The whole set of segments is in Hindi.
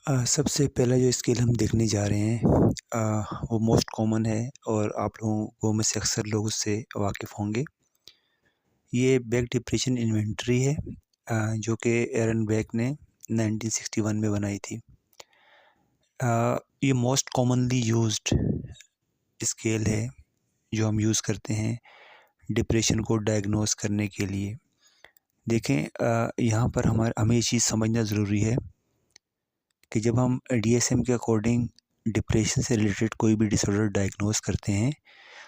सबसे पहला जो स्किल हम देखने जा रहे हैं वो मोस्ट कॉमन है और आप लोगों को में से अक्सर लोग उससे वाकिफ़ होंगे। ये बैक डिप्रेशन इन्वेंटरी है जो कि एरन बैक ने 1961 में बनाई थी। ये मोस्ट कॉमनली यूज्ड स्केल है जो हम यूज़ करते हैं डिप्रेशन को डायग्नोस करने के लिए। देखें यहाँ पर हमें ये चीज़ समझना ज़रूरी है कि जब हम डीएसएम के अकॉर्डिंग डिप्रेशन से रिलेटेड कोई भी डिसऑर्डर डायग्नोस करते हैं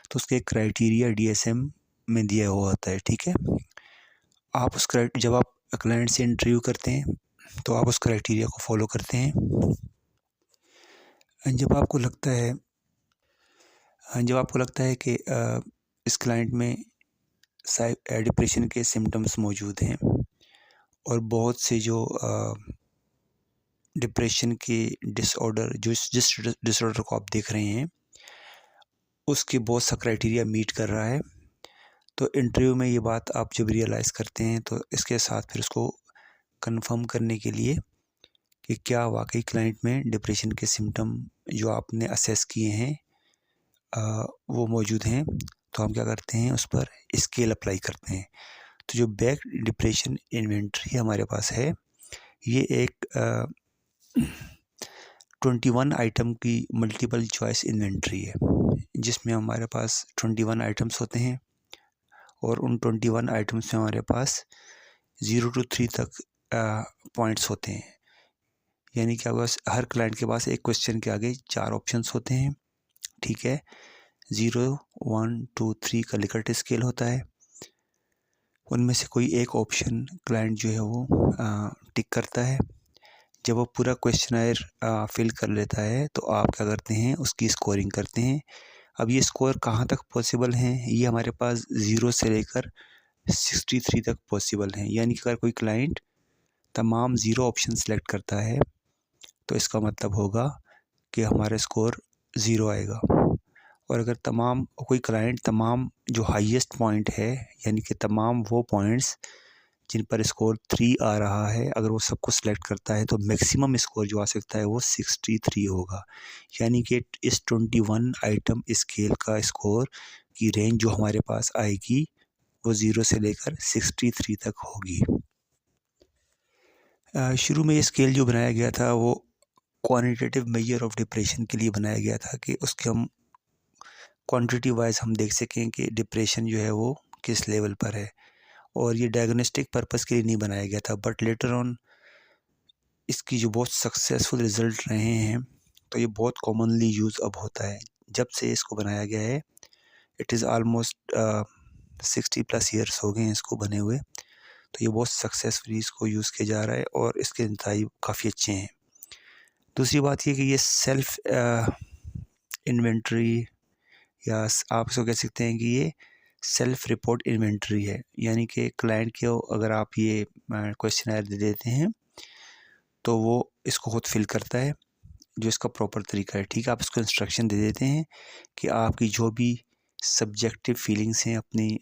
तो उसके क्राइटेरिया डीएसएम में दिया हुआ होता है। ठीक है, आप उस जब आप क्लाइंट से इंटरव्यू करते हैं तो आप उस क्राइटेरिया को फॉलो करते हैं। जब आपको लगता है कि इस क्लाइंट में डिप्रेशन के सिम्टम्स मौजूद हैं और बहुत से जो डिप्रेशन के डिसऑर्डर जिस डिसऑर्डर को आप देख रहे हैं उसके बहुत सा क्राइटेरिया मीट कर रहा है, तो इंटरव्यू में ये बात आप जब रियलाइज़ करते हैं तो इसके साथ फिर उसको कंफर्म करने के लिए कि क्या वाकई क्लाइंट में डिप्रेशन के सिम्टम जो आपने असेस किए हैं वो मौजूद हैं, तो हम क्या करते हैं उस पर स्केल अप्लाई करते हैं। तो जो बैक डिप्रेशन इन्वेंटरी हमारे पास है ये एक 21 आइटम की मल्टीपल चॉइस इन्वेंटरी है जिसमें हमारे पास 21 आइटम्स होते हैं और उन 21 आइटम्स में हमारे पास 0 to 3 तक पॉइंट्स होते हैं। यानी कि बस हर क्लाइंट के पास एक क्वेश्चन के आगे 4 ऑप्शंस होते हैं। ठीक है, 0, 1, 2, 3 का लिकर्ट स्केल होता है। उनमें से कोई एक ऑप्शन क्लाइंट जो है वो टिक करता है। जब वो पूरा क्वेश्चनायर फिल कर लेता है तो आप क्या करते हैं उसकी स्कोरिंग करते हैं। अब ये स्कोर कहाँ तक पॉसिबल हैं, ये हमारे पास 0 से लेकर 63 तक पॉसिबल हैं। यानी कि अगर कोई क्लाइंट तमाम 0 ऑप्शन सेलेक्ट करता है तो इसका मतलब होगा कि हमारा स्कोर 0 आएगा। और अगर कोई क्लाइंट तमाम जो हाईएस्ट पॉइंट है यानी कि तमाम वो पॉइंट्स जिन पर स्कोर 3 आ रहा है अगर वो सबको सिलेक्ट करता है तो मैक्सिमम स्कोर जो आ सकता है वो 63 होगा। यानी कि इस 21 आइटम स्केल का स्कोर की रेंज जो हमारे पास आएगी वो 0 से लेकर 63 तक होगी। शुरू में ये स्केल जो बनाया गया था वो क्वांटिटेटिव मेजर ऑफ डिप्रेशन के लिए बनाया गया था कि उसके हम क्वांटिटी वाइज हम देख सकें कि डिप्रेशन जो है वो किस लेवल पर है, और ये डायग्नोस्टिक पर्पस के लिए नहीं बनाया गया था। बट लेटर ऑन इसकी जो बहुत सक्सेसफुल रिज़ल्ट रहे हैं तो ये बहुत कॉमनली यूज़ अब होता है। जब से इसको बनाया गया है इट इज़ आलमोस्ट 60+ ईयर्स हो गए हैं इसको बने हुए, तो ये बहुत सक्सेसफुली इसको यूज़ किया जा रहा है और इसके नतीजे काफ़ी अच्छे हैं। दूसरी बात ये कि ये सेल्फ इन्वेंटरी या आप इसको कह सकते हैं कि ये सेल्फ रिपोर्ट इन्वेंटरी है। यानी कि क्लाइंट को अगर आप ये क्वेश्चनर दे देते हैं तो वो इसको खुद फिल करता है जो इसका प्रॉपर तरीका है। ठीक है, आप इसको इंस्ट्रक्शन दे देते हैं कि आपकी जो भी सब्जेक्टिव फीलिंग्स हैं अपनी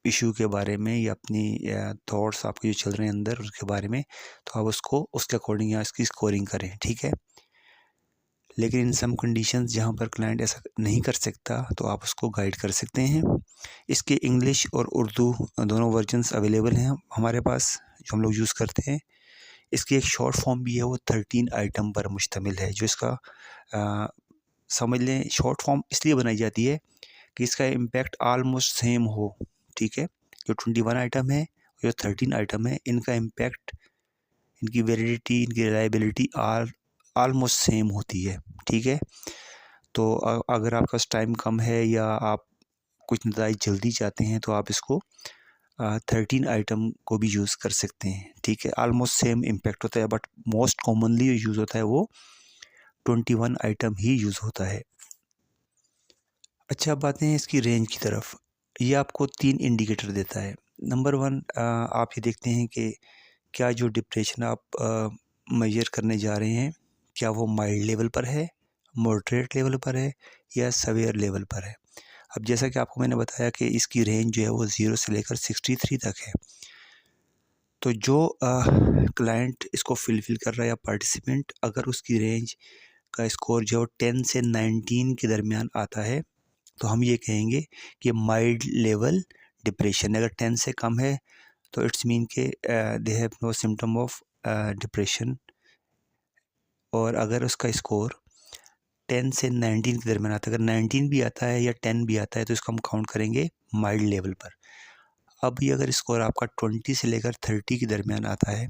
इशू के बारे में या अपनी थॉट्स आपके जो चल रहे हैं अंदर उसके बारे में, तो आप उसको उसके अकॉर्डिंग यहाँ इसकी स्कोरिंग करें। ठीक है, लेकिन इन सम कंडीशंस जहाँ पर क्लाइंट ऐसा नहीं कर सकता तो आप उसको गाइड कर सकते हैं। इसके इंग्लिश और उर्दू दोनों वर्जन्स अवेलेबल हैं हमारे पास जो हम लोग यूज़ करते हैं। इसकी एक शॉर्ट फॉर्म भी है वो 13 आइटम पर मुश्तमिल है। जो इसका समझ लें शॉर्ट फॉर्म इसलिए बनाई जाती है कि इसका इम्पैक्ट आलमोस्ट सेम हो। ठीक है, जो 21 आइटम है जो 13 आइटम है इनका इम्पैक्ट, इनकी वैलिडिटी, इनकी रिलायबिलिटी आलमोस्ट सेम होती है। ठीक है, तो अगर आपका टाइम कम है या आप कुछ नतीजे जल्दी चाहते हैं तो आप इसको 13 आइटम को भी यूज़ कर सकते हैं। ठीक है, आलमोस्ट सेम इम्पैक्ट होता है बट मोस्ट कॉमनली यूज़ होता है वो 21 आइटम ही यूज़ होता है। अच्छा, अब आते हैं इसकी रेंज की तरफ। ये आपको 3 इंडिकेटर देता है। नंबर 1, आप ये देखते हैं कि क्या जो डिप्रेशन आप मेजर करने जा रहे हैं क्या वो माइल्ड लेवल पर है, मॉडरेट लेवल पर है या सवेयर लेवल पर है। अब जैसा कि आपको मैंने बताया कि इसकी रेंज जो है वो 0 से लेकर 63 तक है, तो जो क्लाइंट इसको फिल कर रहा है या पार्टिसिपेंट, अगर उसकी रेंज का स्कोर जो 10 से 19 के दरमियान आता है तो हम ये कहेंगे कि माइल्ड लेवल डिप्रेशन। अगर 10 से कम है तो इट्स मीन के they have no symptom of depression. और अगर उसका स्कोर 10 से 19 के दरमियान आता है, अगर 19 भी आता है या 10 भी आता है तो इसको हम काउंट करेंगे माइल्ड लेवल पर। अब ये अगर स्कोर आपका 20 से लेकर 30 के दरमियान आता है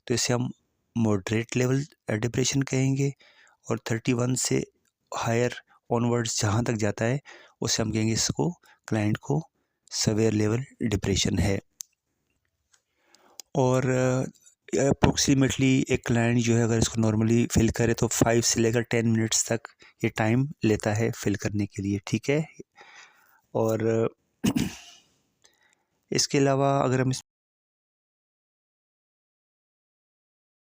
तो इसे हम मॉडरेट लेवल डिप्रेशन कहेंगे, और 31 से हायर ऑनवर्ड्स जहाँ तक जाता है उसे हम कहेंगे इसको, क्लाइंट को, सवेयर लेवल डिप्रेशन है। और अप्रोक्सीमेटली एक क्लाइंट जो है अगर इसको नॉर्मली फिल करे तो 5 से लेकर 10 मिनट्स तक ये टाइम लेता है फिल करने के लिए, ठीक है। और इसके अलावा अगर हम